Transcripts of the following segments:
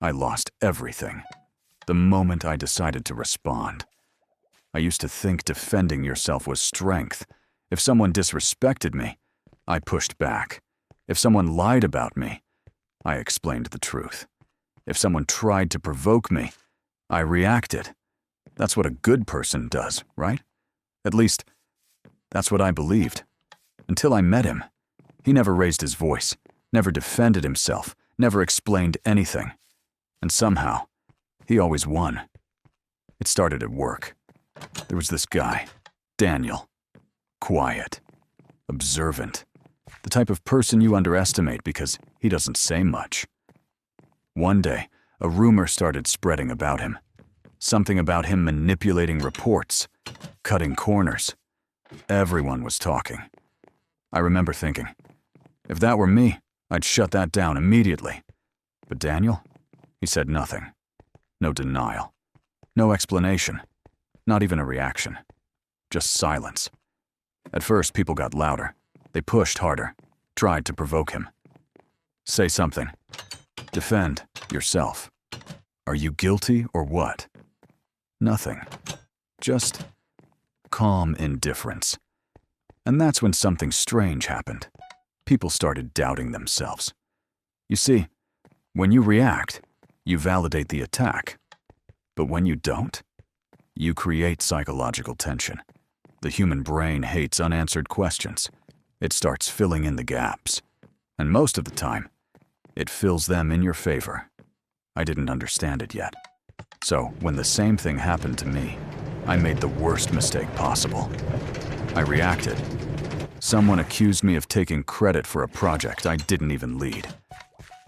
I lost everything the moment I decided to respond. I used to think defending yourself was strength. If someone disrespected me, I pushed back. If someone lied about me, I explained the truth. If someone tried to provoke me, I reacted. That's what a good person does, right? At least, that's what I believed. Until I met him. He never raised his voice, never defended himself, never explained anything. And somehow, he always won. It started at work. There was this guy, Daniel. Quiet, observant, the type of person you underestimate because he doesn't say much. One day, a rumor started spreading about him. Something about him manipulating reports, cutting corners. Everyone was talking. I remember thinking, if that were me, I'd shut that down immediately. But Daniel, he said nothing. No denial. No explanation. Not even a reaction. Just silence. At first, people got louder. They pushed harder, tried to provoke him. Say something. Defend yourself. Are you guilty or what? Nothing. Just calm indifference. And that's when something strange happened. People started doubting themselves. You see, when you react, you validate the attack. But when you don't, you create psychological tension. The human brain hates unanswered questions. It starts filling in the gaps. And most of the time, it fills them in your favor. I didn't understand it yet. So, when the same thing happened to me, I made the worst mistake possible. I reacted. Someone accused me of taking credit for a project I didn't even lead.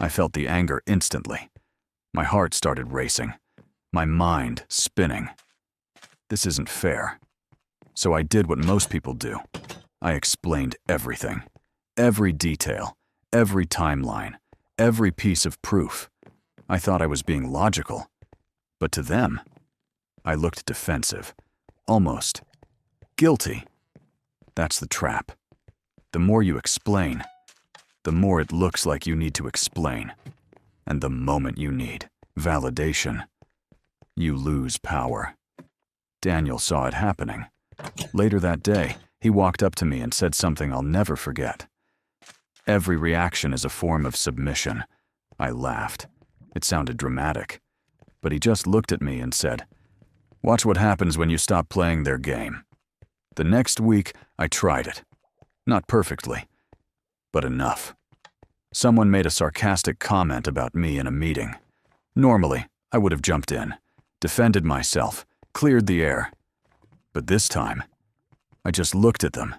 I felt the anger instantly. My heart started racing. My mind spinning. This isn't fair. So I did what most people do. I explained everything. Every detail. Every timeline. Every piece of proof. I thought I was being logical. But to them, I looked defensive. Almost guilty. That's the trap. The more you explain, the more it looks like you need to explain. And the moment you need validation, you lose power. Daniel saw it happening. Later that day, he walked up to me and said something I'll never forget. Every reaction is a form of submission. I laughed. It sounded dramatic. But he just looked at me and said, "Watch what happens when you stop playing their game." The next week, I tried it. Not perfectly, but enough. Someone made a sarcastic comment about me in a meeting. Normally, I would have jumped in, defended myself, cleared the air. But this time, I just looked at them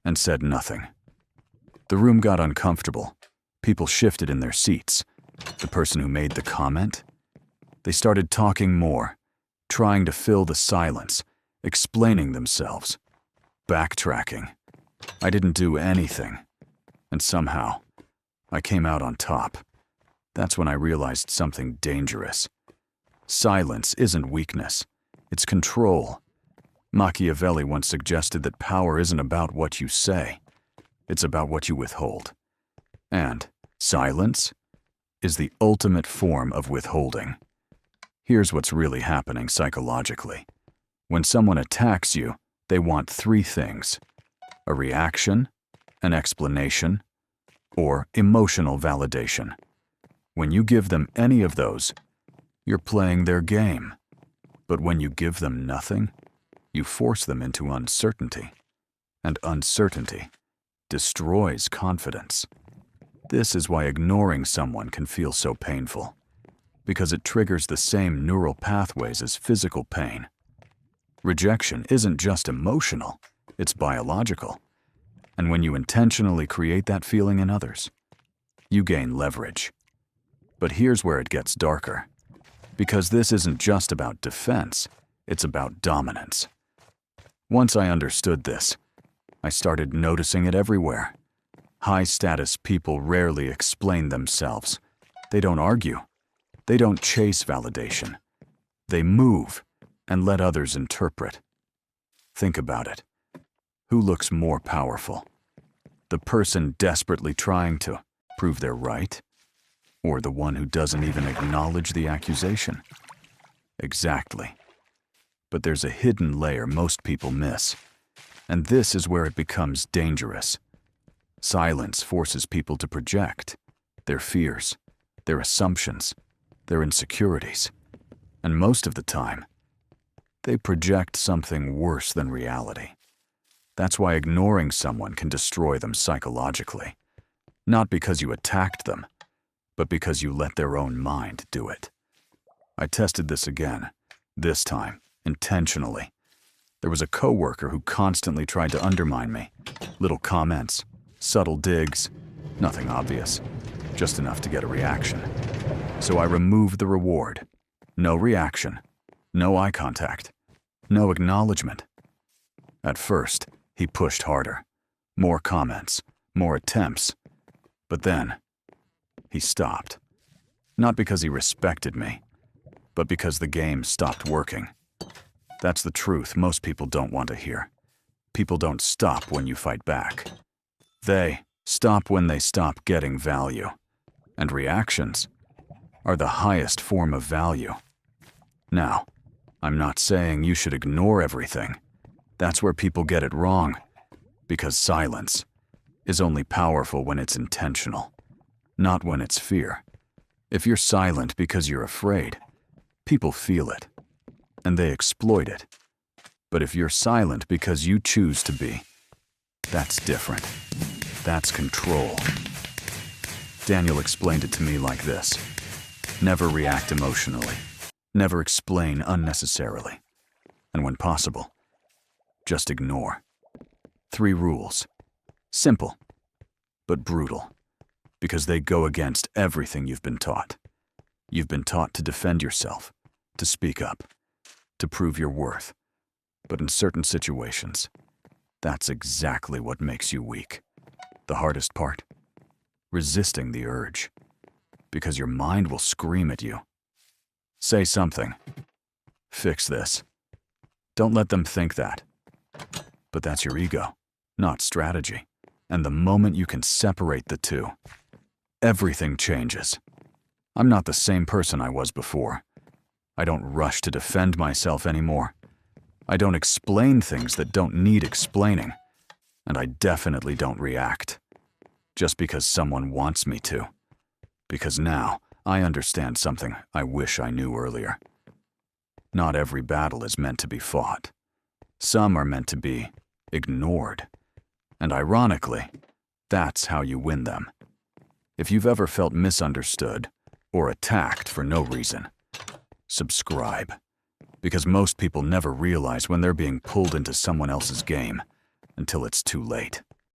and said nothing. The room got uncomfortable. People shifted in their seats. The person who made the comment, they started talking more, trying to fill the silence, explaining themselves, backtracking. I didn't do anything, and somehow, I came out on top. That's when I realized something dangerous. Silence isn't weakness, it's control. Machiavelli once suggested that power isn't about what you say, it's about what you withhold. And silence is the ultimate form of withholding. Here's what's really happening psychologically. When someone attacks you, they want three things: a reaction, an explanation, or emotional validation. When you give them any of those, you're playing their game. But when you give them nothing, you force them into uncertainty. And uncertainty destroys confidence. This is why ignoring someone can feel so painful, because it triggers the same neural pathways as physical pain. Rejection isn't just emotional, it's biological. And when you intentionally create that feeling in others, you gain leverage. But here's where it gets darker. Because this isn't just about defense, it's about dominance. Once I understood this, I started noticing it everywhere. High-status people rarely explain themselves. They don't argue. They don't chase validation. They move and let others interpret. Think about it. Who looks more powerful? The person desperately trying to prove they're right, Or the one who doesn't even acknowledge the accusation? Exactly. But there's a hidden layer most people miss, and this is where it becomes dangerous. Silence forces people to project their fears, their assumptions, their insecurities, and most of the time, they project something worse than reality. That's why ignoring someone can destroy them psychologically. Not because you attacked them, but because you let their own mind do it. I tested this again, this time, intentionally. There was a coworker who constantly tried to undermine me. Little comments, subtle digs, nothing obvious, just enough to get a reaction. So I removed the reward. No reaction, no eye contact, no acknowledgement. At first, he pushed harder. More comments, more attempts. But then, he stopped. Not because he respected me, but because the game stopped working. That's the truth most people don't want to hear. People don't stop when you fight back. They stop when they stop getting value. And reactions are the highest form of value. Now, I'm not saying you should ignore everything. That's where people get it wrong, because silence is only powerful when it's intentional, not when it's fear. If you're silent because you're afraid, people feel it, and they exploit it. But if you're silent because you choose to be, that's different. That's control. Daniel explained it to me like this. Never react emotionally. Never explain unnecessarily. And when possible, just ignore. 3 rules. Simple, but brutal, because they go against everything you've been taught. You've been taught to defend yourself, to speak up, to prove your worth. But in certain situations, that's exactly what makes you weak. The hardest part? Resisting the urge. Because your mind will scream at you. Say something. Fix this. Don't let them think that. But that's your ego, not strategy. And the moment you can separate the two, everything changes. I'm not the same person I was before. I don't rush to defend myself anymore. I don't explain things that don't need explaining. And I definitely don't react. Just because someone wants me to. Because now, I understand something I wish I knew earlier. Not every battle is meant to be fought. Some are meant to be ignored. And ironically, that's how you win them. If you've ever felt misunderstood or attacked for no reason, subscribe. Because most people never realize when they're being pulled into someone else's game until it's too late.